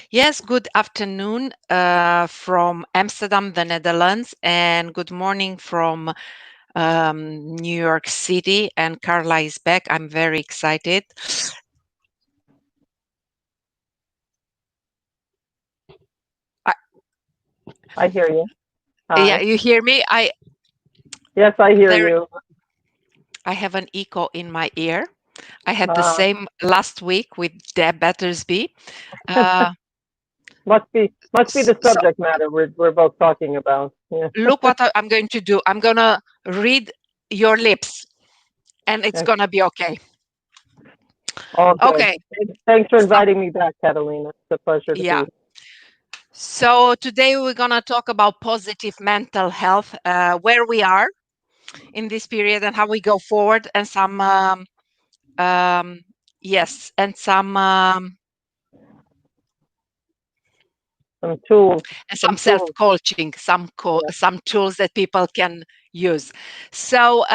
Yes, good afternoon from Amsterdam, the Netherlands, and good morning from New York City. And Carla is back. I'm very excited. I, I hear you. yeah, Hi. you hear me? Yes, I hear There. you. I have an echo in my ear. I had the Uh, same last week with Deb Battersby. Uh, must be the so subject matter we're both talking about. Yeah. look what I'm going to do. I'm gonna read your lips, and it's Okay. gonna be okay. All good. Okay. Thanks for So inviting me back, Catalina. It's a pleasure to be yeah. here. So today we're going to talk about positive mental health, where we are in this period and how we go forward, and um, yes, Some tools. and some self Tools. coaching, Yeah. some tools that people can use. So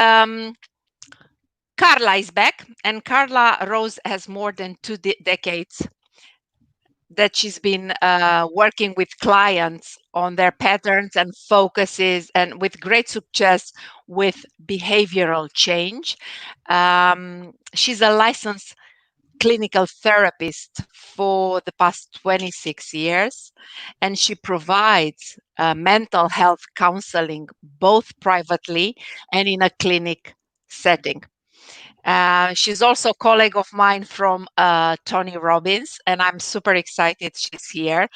Carla is back, and Carla Rose has more than two decades that she's been working with clients on their patterns and focuses, and with great success with behavioral change. She's a licensed clinical therapist for the past 26 years, and she provides mental health counseling both privately and in a clinic setting. She's also a colleague of mine from Tony Robbins, and I'm super excited she's here.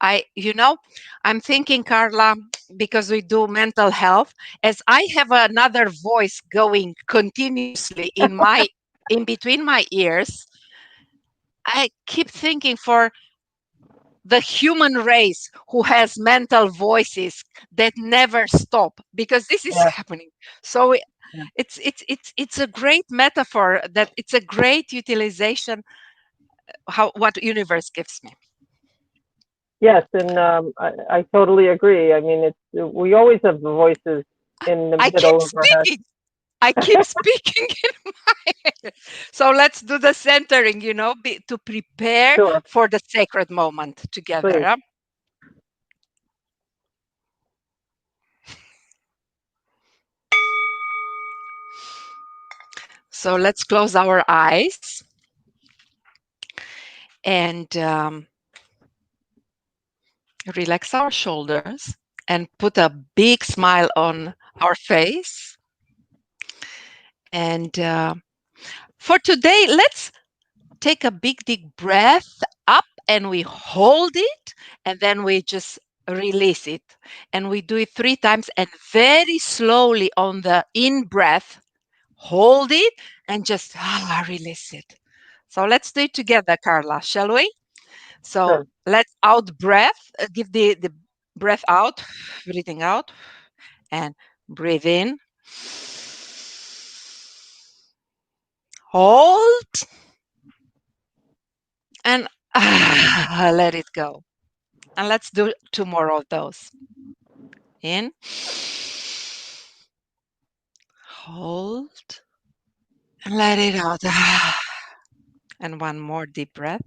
I'm thinking, Carla, because we do mental health, as I have another voice going continuously in between my ears, I keep thinking for the human race who has mental voices that never stop, because this is Yeah. happening. So Yeah. it's a great metaphor, that it's a great utilization how what universe gives me. Yes, and I totally agree. I mean, it's we always have the voices in the I keep middle of our head. speaking. I keep speaking in my head. So let's do the centering, to prepare Sure, for the sacred moment together. please. Huh? So let's close our eyes and relax our shoulders and put a big smile on our face. And for today, let's take a big, deep breath up, and we hold it, and then we just release it. And we do it 3 times, and very slowly on the in breath, hold it and just release it. So let's do it together, Carla, shall we? So Sure. let's out breath, give the breath out, breathing out, and breathe in. Hold and let it go. And let's do 2 more of those. In, hold, and let it out. And one more deep breath.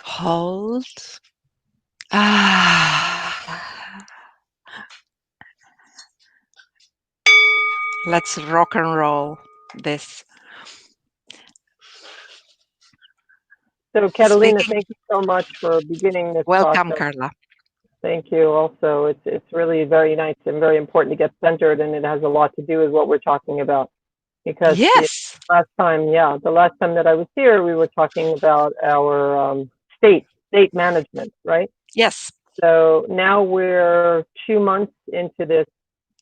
Hold. Ah. Let's rock and roll this. So, Catalina, Speaking, thank you so much for beginning this welcome, process. Carla. Thank you. Also, it's really very nice and very important to get centered, and it has a lot to do with what we're talking about. Because Yes, the last time that I was here, we were talking about our state management, right? yes, So now we're 2 months into this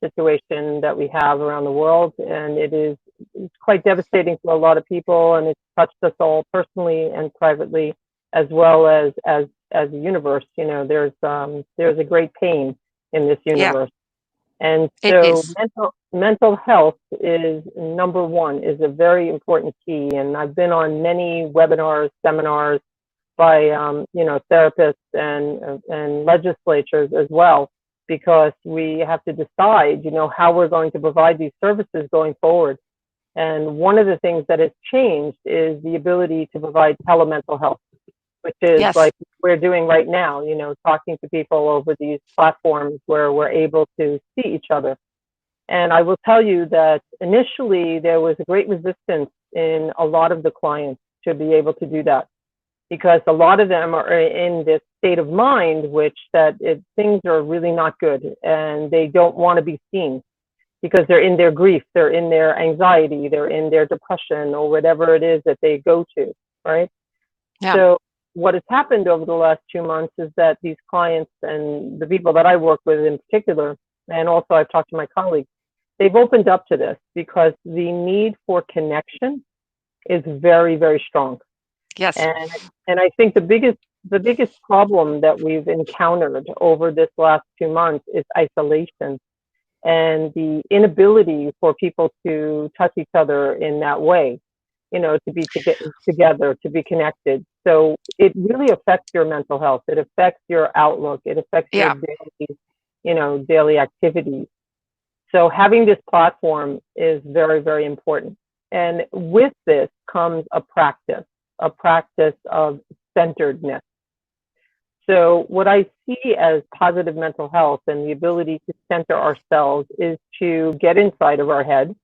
situation that we have around the world, and it's quite devastating for a lot of people, and it's touched us all personally and privately, as well as a universe. You know, there's a great pain in this yeah, universe, and it so is. mental health is number one, is a very important key. And I've been on many webinars, seminars by therapists and legislatures as well, because we have to decide how we're going to provide these services going forward. And one of the things that has changed is the ability to provide telemental health, which is Yes. like we're doing right now, you know, talking to people over these platforms where we're able to see each other. And I will tell you that initially there was a great resistance in a lot of the clients to be able to do that, because a lot of them are in this state of mind, which that things are really not good and they don't want to be seen because they're in their grief, they're in their anxiety, they're in their depression or whatever it is that they go to, right? Yeah. So what has happened over the last 2 months is that these clients and the people that I work with in particular, and also I've talked to my colleagues, they've opened up to this because the need for connection is very, very strong. Yes. And I think the biggest problem that we've encountered over this last 2 months is isolation and the inability for people to touch each other in that way, you know, to be together, to be connected. So it really affects your mental health. It affects your outlook. It affects your Yeah. daily activities. So having this platform is very, very important. And with this comes a practice of centeredness. So what I see as positive mental health and the ability to center ourselves is to get inside of our head,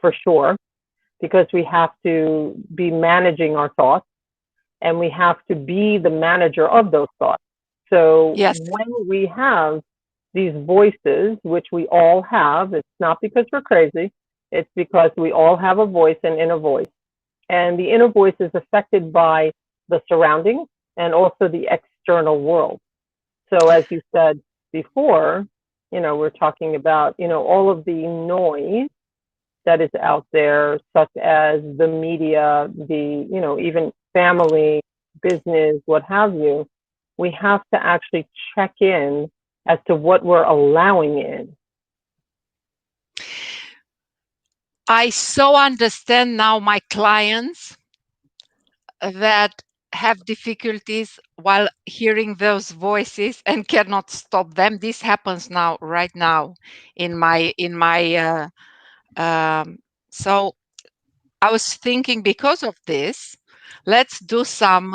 for sure, because we have to be managing our thoughts and we have to be the manager of those thoughts. So Yes. when we have these voices, which we all have, it's not because we're crazy, it's because we all have a voice, an inner voice. And the inner voice is affected by the surroundings and also the external world. So as you said before, you know, we're talking about, you know, all of the noise that is out there, such as the media, you know, even family, business, what have you. We have to actually check in as to what we're allowing in. I so understand now my clients that have difficulties while hearing those voices and cannot stop them. This happens now, right now, in my. Um, so I was thinking, because of this, let's do some.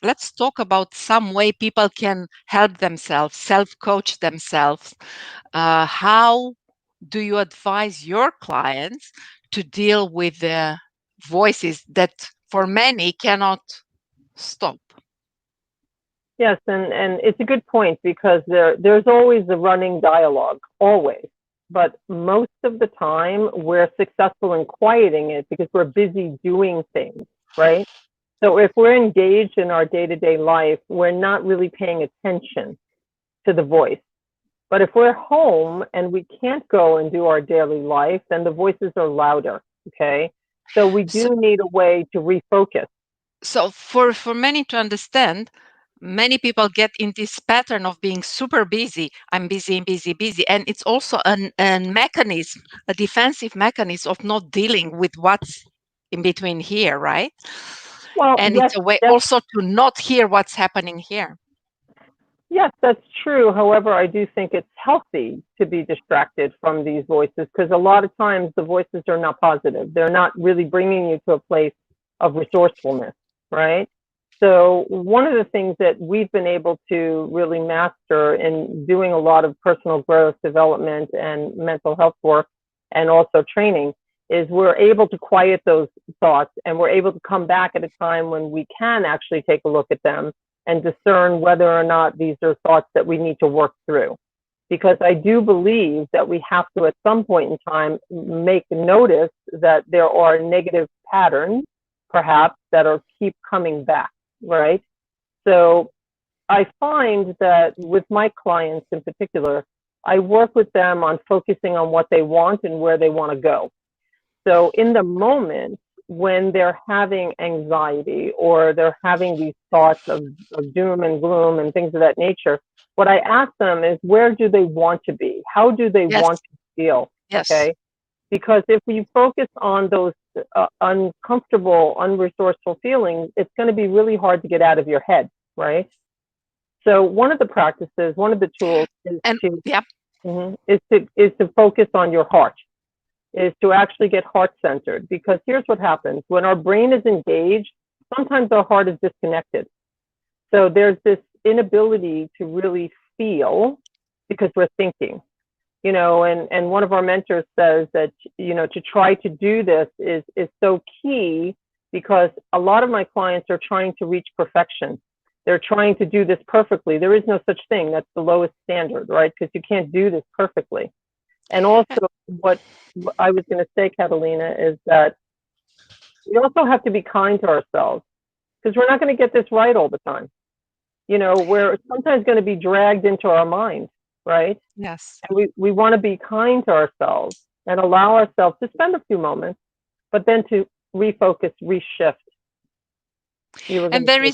Let's talk about some way people can help themselves, self-coach themselves. How do you advise your clients to deal with the voices that for many cannot stop? Yes, and it's a good point because there's always a running dialogue, always. But most of the time, we're successful in quieting it because we're busy doing things, right? So if we're engaged in our day-to-day life, we're not really paying attention to the voice. But if we're home and we can't go and do our daily life, then the voices are louder, okay? So we So, do need a way to refocus. so for many to understand, many people get in this pattern of being super busy. I'm busy, busy, busy, and it's also a mechanism, a defensive mechanism of not dealing with what's in between here, right? Well, And yes, it's a way that's also to not hear what's happening here. yes, that's true. However, I do think it's healthy to be distracted from these voices because a lot of times the voices are not positive. They're not really bringing you to a place of resourcefulness, right? So, one of the things that we've been able to really master in doing a lot of personal growth development and mental health work and also training is we're able to quiet those thoughts and we're able to come back at a time when we can actually take a look at them and discern whether or not these are thoughts that we need to work through. Because I do believe that we have to, at some point in time, make notice that there are negative patterns, perhaps, that are keep coming back, right? So I find that with my clients in particular, I work with them on focusing on what they want and where they want to go. So in the moment when they're having anxiety or they're having these thoughts of doom and gloom and things of that nature, what I ask them is where do they want to be? How do they Yes, want to feel? yes. Okay. Because if we focus on those uncomfortable, unresourceful feelings, it's going to be really hard to get out of your head, right? So one of the practices, one of the tools is And to yeah, is to focus on your heart. is to actually get heart centered. Because here's what happens when our brain is engaged, sometimes our heart is disconnected. So there's this inability to really feel because we're thinking, and one of our mentors says that, to try to do this is so key because a lot of my clients are trying to reach perfection. They're trying to do this perfectly. There is no such thing. That's the lowest standard, right? Because you can't do this perfectly. And also, what I was going to say, Catalina, is that we also have to be kind to ourselves because we're not going to get this right all the time. We're sometimes going to be dragged into our mind, right? Yes. And we want to be kind to ourselves and allow ourselves to spend a few moments, but then to refocus, reshift. You were And going to say,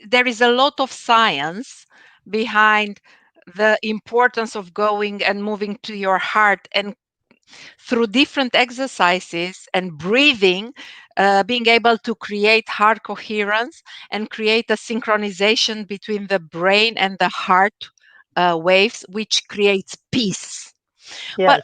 there is a lot of science behind the importance of going and moving to your heart, and through different exercises and breathing, being able to create heart coherence and create a synchronization between the brain and the heart waves, which creates peace. yes, But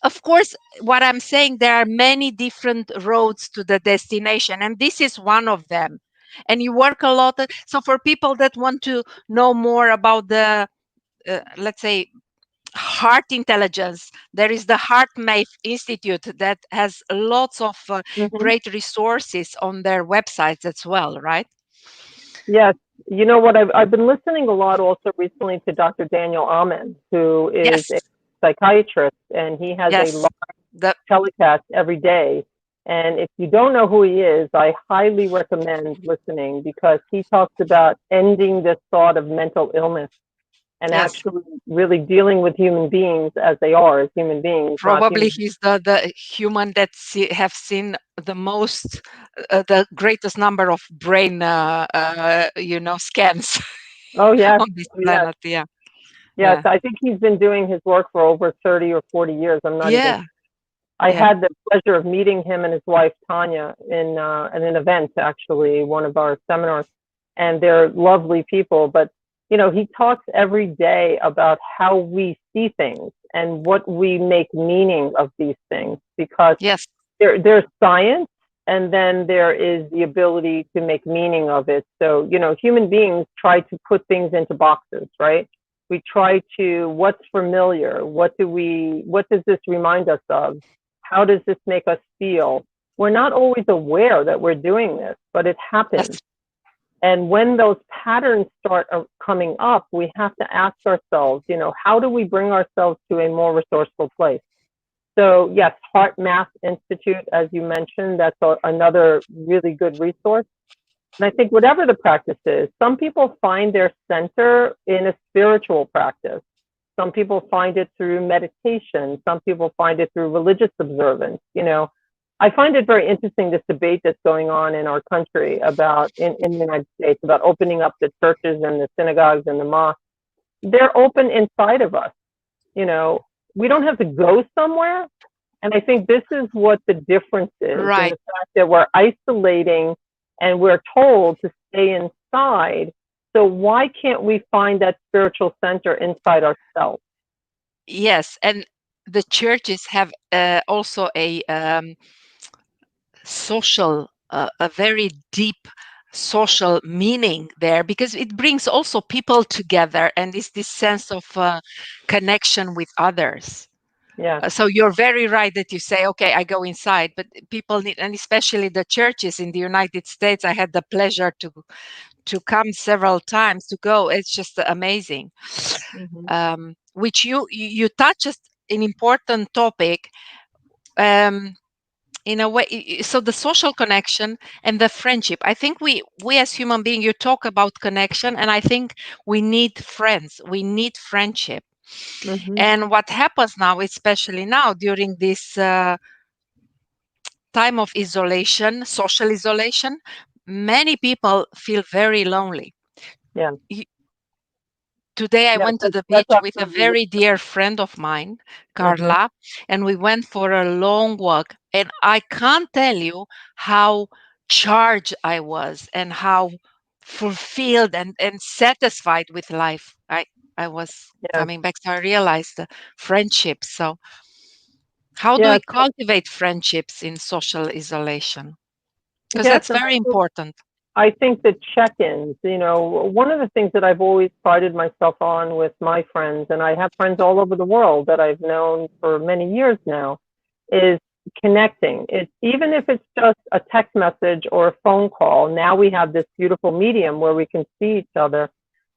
of course, what I'm saying, there are many different roads to the destination, and this is one of them. And you work a lot. So, for people that want to know more about the, let's say, heart intelligence, there is the HeartMath Institute that has lots of hmm great resources on their websites as well, right? yes. You know what? I've been listening a lot also recently to Dr. Daniel Amen, who is a Yes, psychiatrist, and he has a yes. The telecast every day. And if you don't know who he is, I highly recommend listening because he talks about ending this thought of mental illness and yes. actually really dealing with human beings as they are, as human beings, not Probably human. he's the human that have seen the most, the greatest number of brain, scans Oh, yes. on this Oh, yes. planet. Yeah, Yes. yeah, I think he's been doing his work for over 30 or 40 years. I'm not even. yeah, I yeah. had the pleasure of meeting him and his wife, Tanya, in an event, actually, one of our seminars. And they're lovely people. But, he talks every day about how we see things and what we make meaning of these things because Yes, there's science and then there is the ability to make meaning of it. So, human beings try to put things into boxes, right? We try to, what's familiar? What does this remind us of? How does this make us feel? We're not always aware that we're doing this, but it happens. yes, And when those patterns start coming up, we have to ask ourselves, how do we bring ourselves to a more resourceful place? So yes, Heart Math Institute, as you mentioned, that's another really good resource. And I think whatever the practice is, some people find their center in a spiritual practice. Some people find it through meditation. Some people find it through religious observance. I find it very interesting, this debate that's going on in our country about in the United States about opening up the churches and the synagogues and the mosques. They're open inside of us. You know, we don't have to go somewhere. And I think this is what the difference is in right. the fact that we're isolating and we're told to stay inside. So why can't we find that spiritual center inside ourselves? Yes, and the churches have also a very deep social meaning there, because it brings also people together, and is this sense of connection with others. Yeah. So you're very right that you say, okay, I go inside, but people need, and especially the churches in the United States. I had the pleasure to come several times to go. It's just amazing. Mm-hmm. Which you touched an important topic. Um, in a way, so the social connection and the friendship, I think we as human beings, you talk about connection, and I think we need friends, we need friendship. Mm-hmm. And what happens now, especially now during this time of isolation, social isolation, many people feel very lonely. Yeah. Y- Today I Yeah. went to the That's beach with a absolutely. very dear friend of mine, Mm-hmm. Carla, and we went for a long walk. And I can't tell you how charged I was and how fulfilled and satisfied with life I was Yeah. coming back. So I realized the friendship. So How do Yeah. we cultivate friendships in social isolation? Because Yes. that's And very important. I think that check-ins, one of the things that I've always prided myself on with my friends, and I have friends all over the world that I've known for many years now, is connecting. It's even if it's just a text message or a phone call. Now we have this beautiful medium where we can see each other,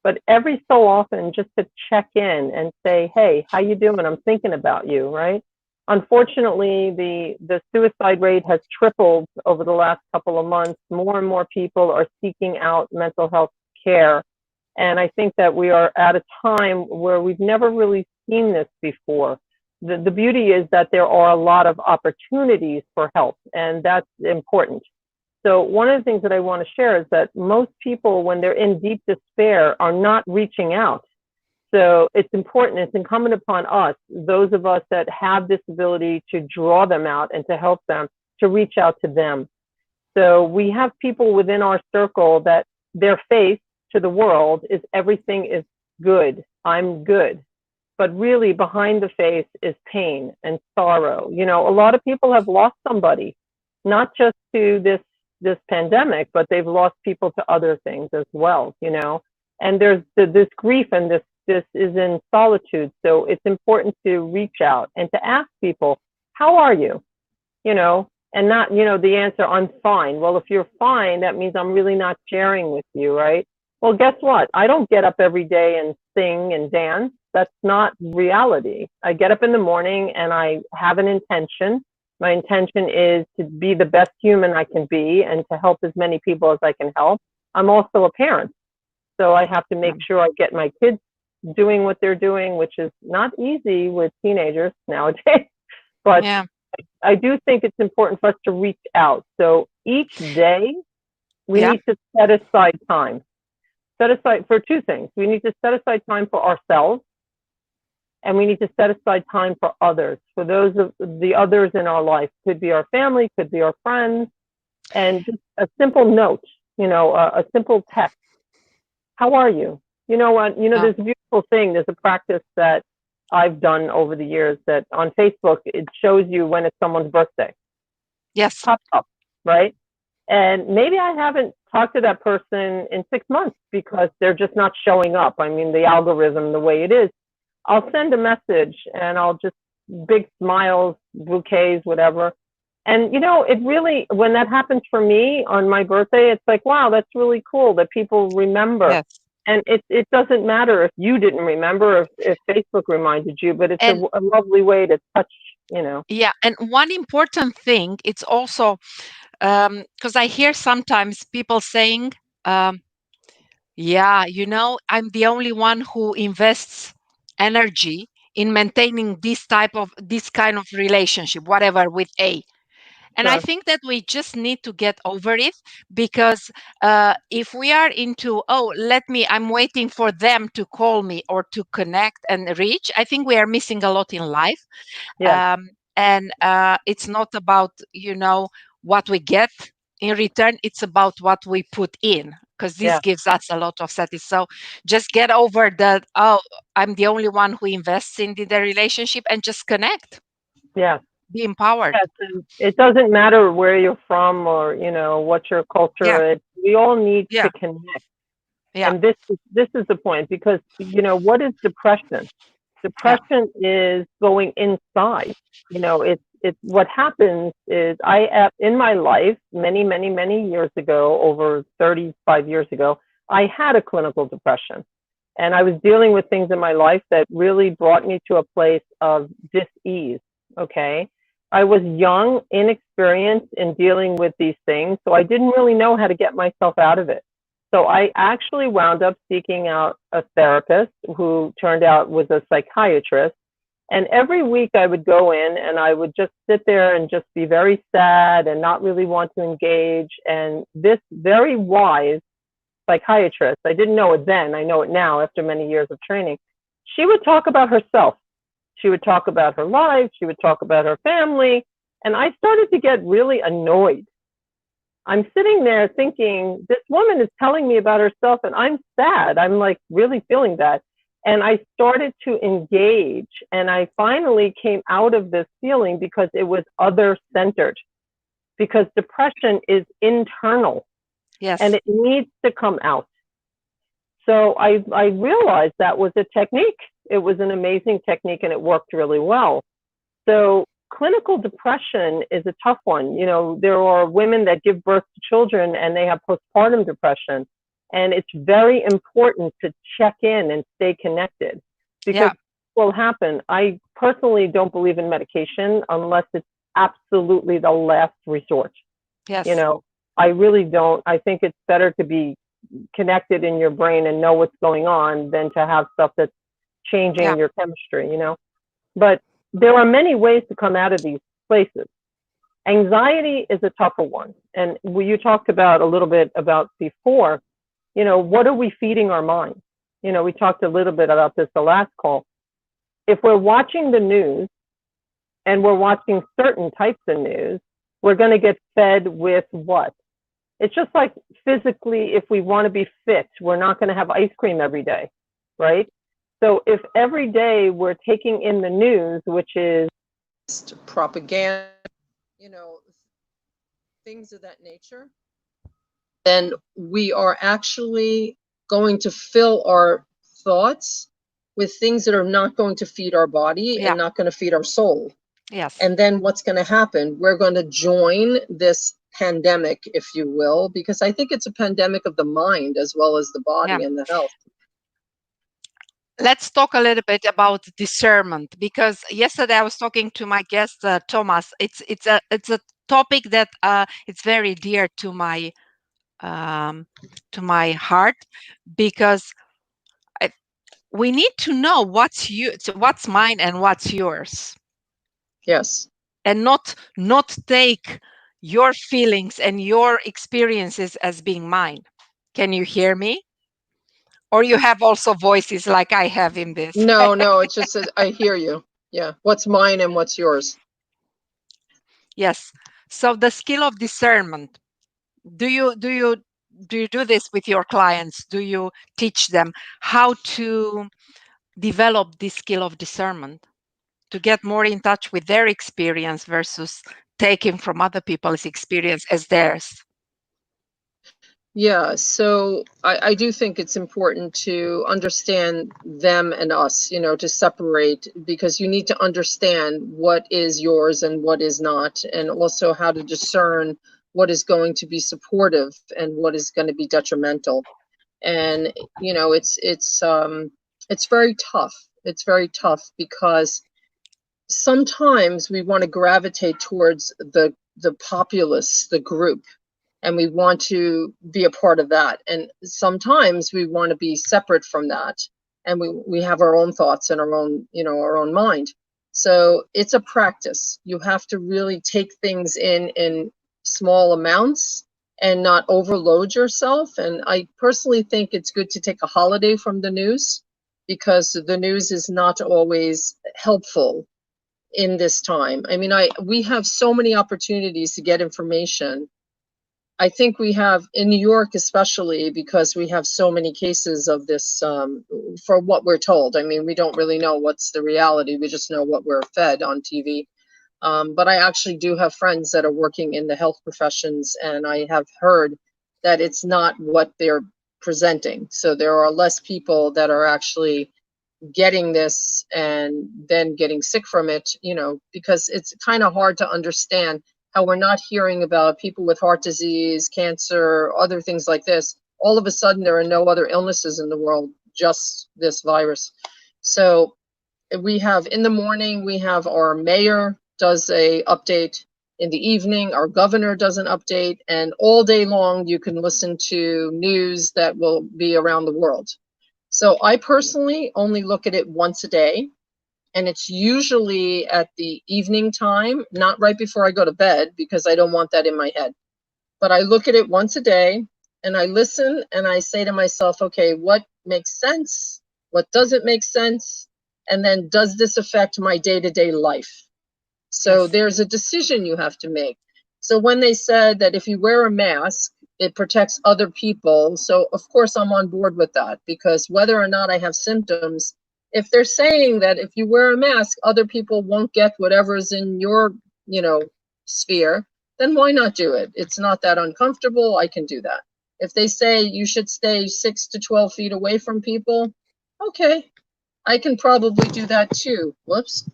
but every so often just to check in and say, "Hey, how you doing? I'm thinking about you," right? Unfortunately, the suicide rate has tripled over the last couple of months. More and more people are seeking out mental health care. And I think that we are at a time where we've never really seen this before. The beauty is that there are a lot of opportunities for help, and that's important. So one of the things that I want to share is that most people, when they're in deep despair, are not reaching out. So it's important, it's incumbent upon us, those of us that have this ability to draw them out and to help them, to reach out to them. So we have people within our circle that their face to the world is everything is good. I'm good. But really behind the face is pain and sorrow. A lot of people have lost somebody, not just to this pandemic, but they've lost people to other things as well. And there's this grief, and this is in solitude. So it's important to reach out and to ask people, how are you? And not, the answer, I'm fine. Well, if you're fine, that means I'm really not sharing with you, right? Well, guess what? I don't get up every day and sing and dance. That's not reality. I get up in the morning and I have an intention. My intention is to be the best human I can be and to help as many people as I can help. I'm also a parent, so I have to make sure I get my kids doing what they're doing, which is not easy with teenagers nowadays. But Yeah. I do think it's important for us to reach out. So each day we Yeah. need to set aside time. Set aside for two things. We need to set aside time for ourselves, and we need to set aside time for others, for those of the others in our life. Could be our family, could be our friends, and just a simple note, a simple text. How are you? You know what? Yeah. There's a beautiful thing. There's a practice that I've done over the years that on Facebook, it shows you when it's someone's birthday. Yes. Pop up, right? And maybe I haven't talked to that person in 6 months because they're just not showing up. I mean, the algorithm, the way it is, I'll send a message and I'll just big smiles, bouquets, whatever. And it really, when that happens for me on my birthday, it's like, wow, that's really cool that people remember. Yes. And it doesn't matter if you didn't remember, if Facebook reminded you, but it's And a lovely way to touch. yeah, and one important thing, it's also because I hear sometimes people saying, um, yeah, I'm the only one who invests energy in maintaining this kind of relationship, whatever with A. And I Sure. think that we just need to get over it because if we are into, oh, I'm waiting for them to call me or to connect and reach, I think we are missing a lot in life. Yeah. And it's not about, what we get in return, it's about what we put in. Because this Yeah. gives us a lot of satisfaction. So just get over that. Oh, I'm the only one who invests in the relationship and just connect, Yeah. be empowered. Yes, and it doesn't matter where you're from or what your Yeah. culture is. We all need Yeah. to connect, Yeah. and this is the point because what is depression? Yeah. Depression is going inside. It's what happens is in my life many many many years ago, over 35 years ago, I had a clinical depression, and I was dealing with things in my life that really brought me to a place of dis-ease. Okay. I was young, inexperienced in dealing with these things, so I didn't really know how to get myself out of it. So I actually wound up seeking out a therapist who turned out was a psychiatrist. And every week I would go in and I would just sit there and just be very sad and not really want to engage. And this very wise psychiatrist, I didn't know it then, I know it now after many years of training, she would talk about herself. She would talk about her life. She would talk about her family. And I started to get really annoyed. I'm sitting there thinking, this woman is telling me about herself and I'm sad. I'm like really feeling that. And I started to engage, and I finally came out of this feeling because it was other centered, because depression is internal and Yes. it needs to come out. So I realized that was a technique. It was an amazing technique and it worked really well. So clinical depression is a tough one. You know, there are women that give birth to children and they have postpartum depression. And it's very important to check in and stay connected because Yeah. what will happen. I personally don't believe in medication unless it's absolutely the last resort. You Yes. know, I really don't. I think it's better to be connected in your brain and know what's going on than to have stuff that's Yeah. changing your chemistry, you know? But there are many ways to come out of these places. Anxiety is a tougher one. And you talked about a little bit about before, you know, what are we feeding our mind? You know, we talked a little bit about this the last call. If we're watching the news and we're watching certain types of news, we're going to get fed with what? It's just like physically, if we want to be fit, we're not going to have ice cream every day, right? So if every day we're taking in the news, which is propaganda, you know, things of that nature, then we are actually going to fill our thoughts with things that are not going to feed our body Yeah. and not going to feed our soul. Yes. And then what's going to happen? We're going to join this pandemic, if you will, because I think it's a pandemic of the mind as well as the Yeah. body and the health. Let's talk a little bit about discernment, because yesterday I was talking to my guest Thomas. It's a topic that it's very dear um, to my heart, because I, we need to know what's mine and what's yours, Yes. and not take your feelings and your experiences as being mine. Can you hear me? Or you have also voices like I have in this? No, it's just I hear you. Yeah. What's mine and what's yours? Yes. So the skill of discernment. Do you do you do you do this with your clients? Do you teach them how to develop this skill of discernment to get more in touch with their experience versus taking from other people's experience as theirs? Yeah, so I do think it's important to understand them and us, you know, to separate because you need to understand what is yours and what is not, and also how to discern what is going to be supportive and what is going to be detrimental. And you know, it's very tough. It's very tough because sometimes we want to gravitate towards the populace, the group, and we want to be a part of that. And sometimes we want to be separate from that, and we have our own thoughts and our own, you know, our own mind. So it's a practice. You have to really take things in small amounts and not overload yourself. And I personally think it's good to take a holiday from the news because the news is not always helpful in this time. I mean, we have so many opportunities to get information. I think we have in New York, especially because we have so many cases of this, for what we're told. I mean, we don't really know what's the reality. We just know what we're fed on TV. But I actually do have friends that are working in the health professions, and I have heard that it's not what they're presenting. So there are less people that are actually getting this and then getting sick from it, you know, because it's kind of hard to understand how we're not hearing about people with heart disease, cancer, other things like this. All of a sudden, there are no other illnesses in the world, just this virus. So we have in the morning, we have our mayor does a update. In the evening, our governor does an update, and all day long, you can listen to news that will be around the world. So I personally only look at it once a day, and it's usually at the evening time, not right before I go to bed because I don't want that in my head. But I look at it once a day and I listen and I say to myself, okay, what makes sense? What doesn't make sense? And then does this affect my day-to-day life? So Yes. there's a decision you have to make. So when they said that if you wear a mask, It protects other people. So of course I'm on board with that, because whether or not I have symptoms, if they're saying that if you wear a mask, other people won't get whatever's in your, you know, sphere, then why not do it? It's not that uncomfortable. I can do that. If they say you should stay 6 to 12 feet away from people, okay, I can probably do that too. Whoops.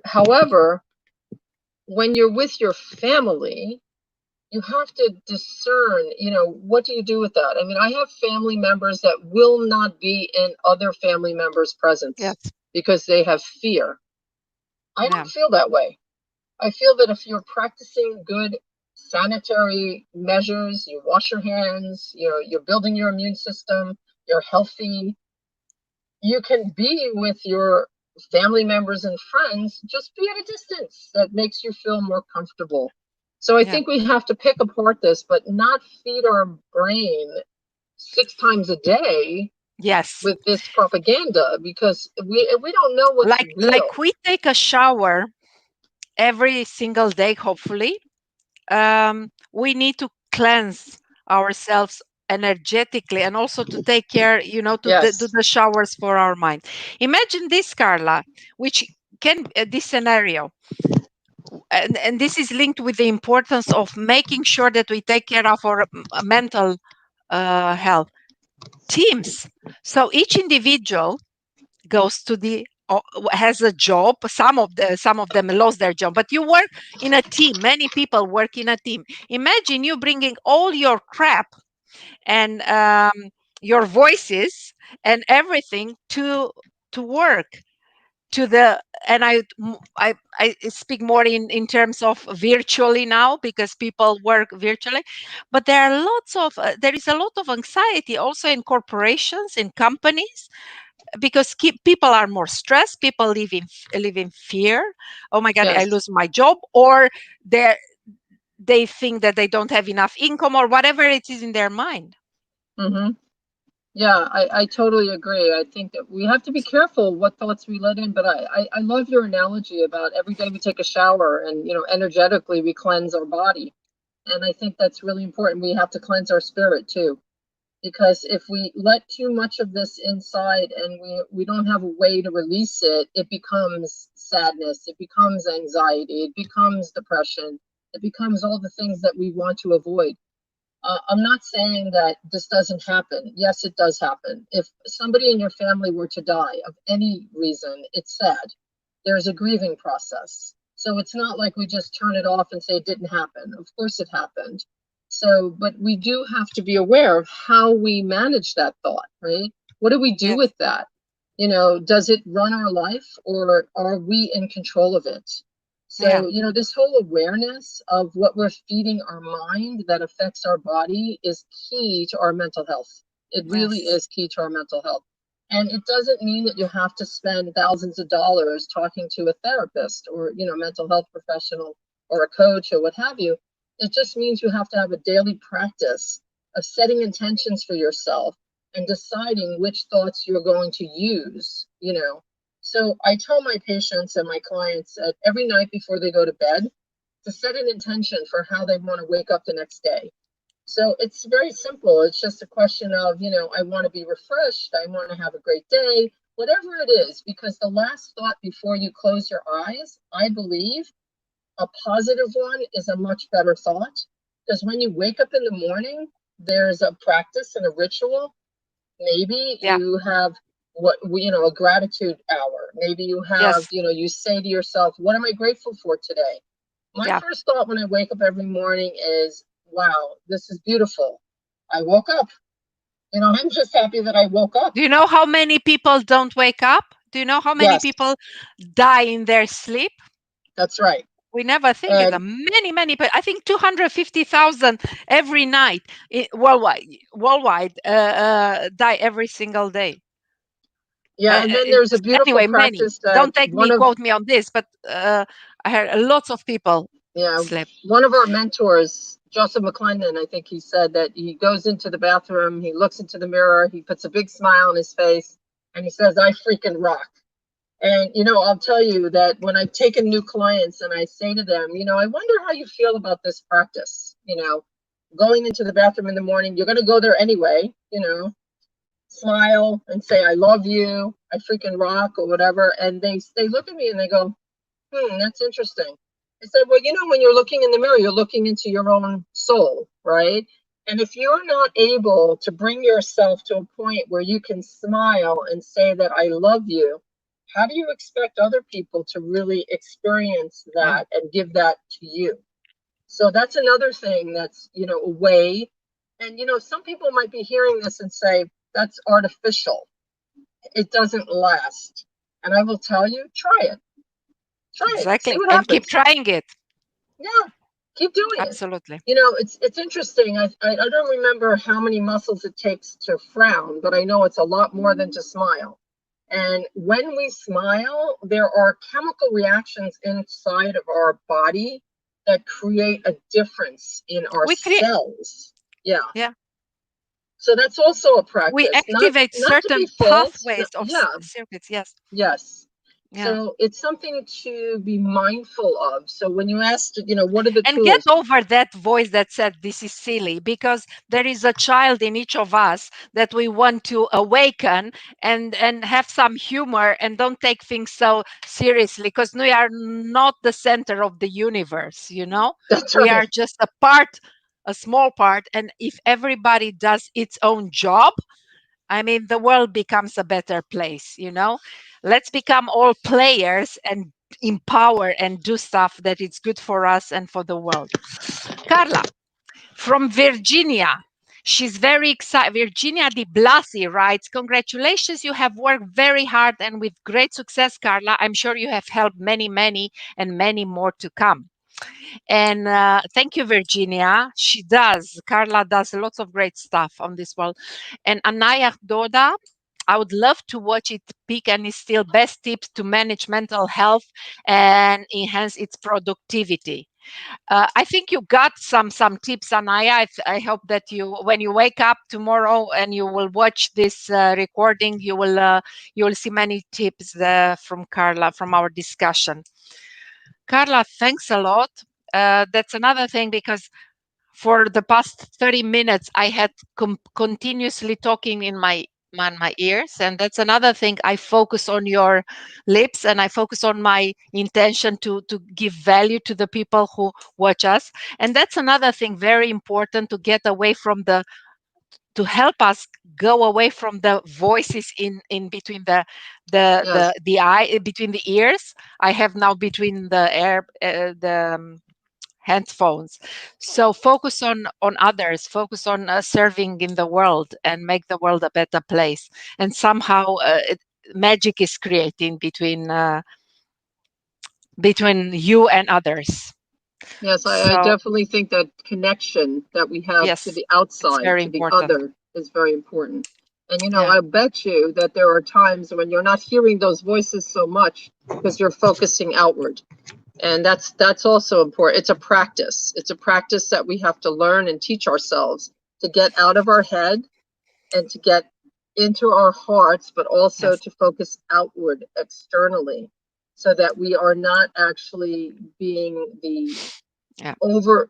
However, when you're with your family, you have to discern, you know, what do you do with that? I mean, I have family members that will not be in other family members' presence Yes. because they have fear. I Yeah. don't feel that way. I feel that if you're practicing good sanitary measures, you wash your hands, you're building your immune system, you're healthy, you can be with your family members and friends, just be at a distance that makes you feel more comfortable. So I Yeah. think we have to pick apart this, but not feed our brain 6 times a day Yes. with this propaganda, because we don't know what's Like real. we take a shower every single day, hopefully. We need to cleanse ourselves energetically and also to take care, do Yes. the showers for our mind. Imagine this, Carla, which can this scenario, and this is linked with the importance of making sure that we take care of our mental health. Teams. So each individual goes to the has a job. Some of them lost their job, but you work in a team. Many people work in a team. Imagine you bringing all your crap and your voices and everything to work, to the and I speak more in terms of virtually now, because people work virtually, but there is a lot of anxiety also in corporations, in companies, because people are more stressed. People live in fear. Oh my god, I Yes. lose my job, or they think that they don't have enough income, or whatever it is in their mind. Mm-hmm. Yeah, I totally agree. I think that we have to be careful what thoughts we let in, but I love your analogy about every day we take a shower and, energetically we cleanse our body. And I think that's really important. We have to cleanse our spirit too, because if we let too much of this inside and we don't have a way to release it, it becomes sadness, it becomes anxiety, it becomes depression, it becomes all the things that we want to avoid. I'm not saying that this doesn't happen. Yes, it does happen. If somebody in your family were to die of any reason, it's sad. There's a grieving process. So it's not like we just turn it off and say it didn't happen. Of course it happened. So, but we do have to be aware of how we manage that thought, right? What do we do Yes. with that? Does it run our life, or are we in control of it? Yeah. So, this whole awareness of what we're feeding our mind that affects our body is key to our mental health. It really Yes. is key to our mental health. And it doesn't mean that you have to spend thousands of dollars talking to a therapist or, mental health professional or a coach or what have you. It just means you have to have a daily practice of setting intentions for yourself and deciding which thoughts you're going to use. So I tell my patients and my clients that every night before they go to bed to set an intention for how they want to wake up the next day. So it's very simple. It's just a question of, I want to be refreshed. I want to have a great day, whatever it is, because the last thought before you close your eyes, I believe a positive one is a much better thought. Because when you wake up in the morning, there's a practice and a ritual. Maybe Yeah. you have a gratitude hour. Maybe you have, Yes. you say to yourself, what am I grateful for today? My Yeah. first thought when I wake up every morning is, wow, this is beautiful. I woke up. I'm just happy that I woke up. Do you know how many people don't wake up? Do you know how many Yes, people die in their sleep? that's right. We never think of And them. Many, but I think 250,000 every night worldwide die every single day. yeah, and then there's a beautiful Anyway, many. practice that Don't take me, quote me on this, but I heard lots of people yeah, sleep. one of our mentors, Joseph McClendon, I think he said that he goes into the bathroom, he looks into the mirror, he puts a big smile on his face, and he says, I freaking rock. And, I'll tell you that when I've taken new clients and I say to them, I wonder how you feel about this practice. going into the bathroom in the morning, you're going to go there anyway, smile and say, I love you, I freaking rock, or whatever. And they look at me and they go, that's interesting. I said, well, when you're looking in the mirror, you're looking into your own soul, right? And if you're not able to bring yourself to a point where you can smile and say that I love you, how do you expect other people to really experience Yeah, that and give that to you? So that's another thing that's, a way. And, some people might be hearing this and say, that's artificial. It doesn't last. And I will tell you, try it. Try it. See exactly. what And keep happens. trying it. Yeah, keep doing it. Absolutely. It's interesting. I don't remember how many muscles it takes to frown, but I know it's a lot more than to smile. And when we smile, there are chemical reactions inside of our body that create a difference in our We create, cells. Yeah. yeah, So that's also a we practice. Not activate to be certain false. No, pathways of yeah. circuits. Yes. Yes. Yeah. So it's something to be mindful of. So when you asked, what are the And get tools? over that voice that said this is silly, because there is a child in each of us that we want to awaken, and have some humor and don't take things so seriously, because we are not the center of the universe, That's we right. are just a part, a small part. And if everybody does its own job, I mean, the world becomes a better place. Let's become all players and empower and do stuff that is good for us and for the world. Carla from Virginia. She's very excited. Virginia Di Blasi writes, congratulations, you have worked very hard and with great success, Carla. I'm sure you have helped many, many, and many more to come. And thank you, Virginia. She does. Carla does lots of great stuff on this world. And Anaya Doda, I would love to watch it peak and instill best tips to manage mental health and enhance its productivity. I think you got some tips, Anaya. I hope that when you wake up tomorrow and you will watch this recording, you will see many tips from Carla from our discussion. Carla, thanks a lot. That's another thing, because for the past 30 minutes, I had continuously talking in my ears. And that's another thing. I focus on your lips, and I focus on my intention to give value to the people who watch us. And that's another thing very important, to get away from to help us go away from the voices in between Yes. the eye, between the ears. I have now between the headphones. So focus on others, focus on serving in the world, and make the world a better place. And somehow magic is creating between you and others. Yes, I So definitely think that connection that we have to yes, the it's outside, very to the important. other, is very important. And Yeah. I bet you that there are times when you're not hearing those voices so much because you're focusing outward. And that's also important. It's a practice. It's a practice that we have to learn and teach ourselves to get out of our head and to get into our hearts, but also Yes. to focus outward externally so that we are not actually being the Yeah.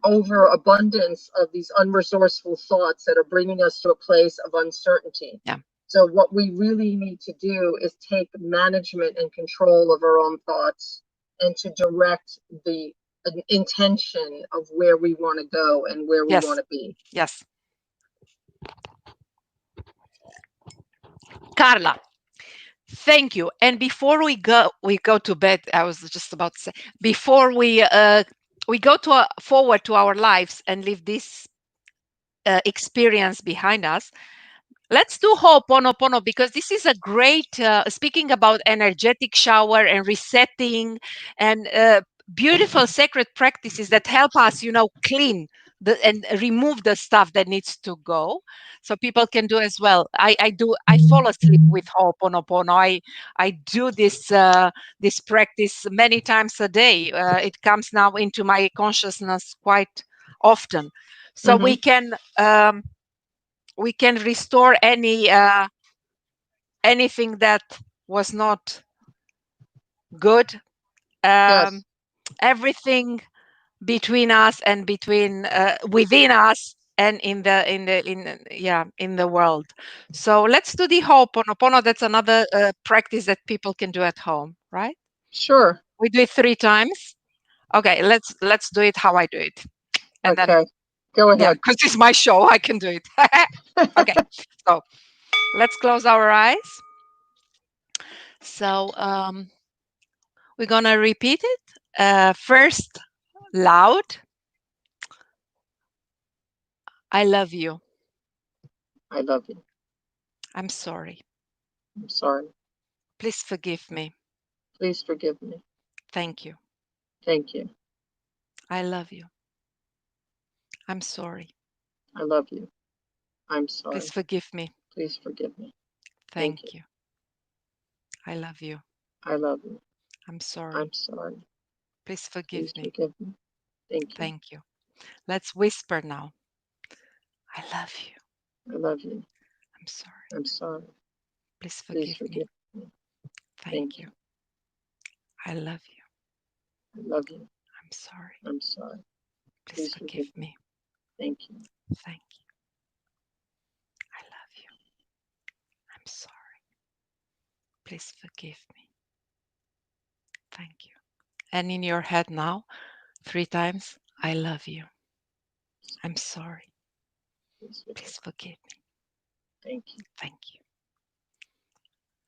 overabundance of these unresourceful thoughts that are bringing us to a place of uncertainty. Yeah. So what we really need to do is take management and control of our own thoughts and to direct the intention of where we want to go and where we want Yes. to be. Yes. Carla, thank you. And before we go to bed. I was just about to say, before we go forward to our lives and leave this experience behind us, let's do Ho'oponopono, because this is a great, speaking about energetic shower and resetting and beautiful sacred practices that help us, clean and remove the stuff that needs to go. So people can do as well. I fall asleep with Ho'oponopono. I do this practice many times a day. It comes now into my consciousness quite often. So Mm-hmm. we can restore anything that was not good, Yes. everything between us and between within us. and in the world. So let's do the Ho'oponopono. That's another practice that people can do at home, right? Sure. We do it 3 times. Okay, let's do it how I do it, and then Okay. Go yeah, ahead. because it's my show, I can do it. Okay, so let's close our eyes. So we're gonna repeat it first loud. I love you. I love you. I'm sorry. I'm sorry. Please forgive me. Please forgive me. Thank you. Thank you. I love you. I'm sorry. I love you. I'm Please sorry. forgive me. Please forgive me. Thank you. Thank you. I love you. I love you. I'm sorry. I'm sorry. Please forgive Please me. forgive me. Thank you. Thank you. Let's whisper now. I love you. I love you. I'm sorry. I'm sorry. Please Please forgive me. forgive me. Thank Thank you. you. I love you. I love you. I'm sorry. I'm sorry. Please Please forgive forgive me. me. Thank you. Thank you. I love you. I'm sorry. Please forgive me. Thank you. And in your head now, 3 times, I love you. I'm sorry. Please forgive Please me. forgive me. Thank you. Thank you.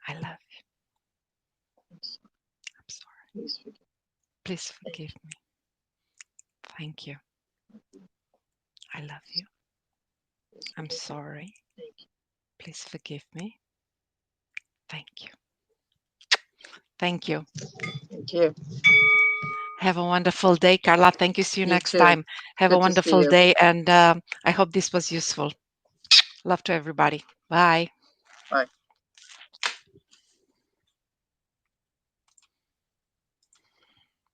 I love you. I'm sorry. I'm sorry. Please forgive me. Please Thank forgive me. Thank you. you. I love you. Please I'm forgive me. sorry. Thank you. Please forgive me. Thank you. Thank you. Thank you. Have a wonderful day, Carla. Thank you. See you You next too. time. Have a Good to see wonderful you. day. And I hope this was useful. Love to everybody. Bye.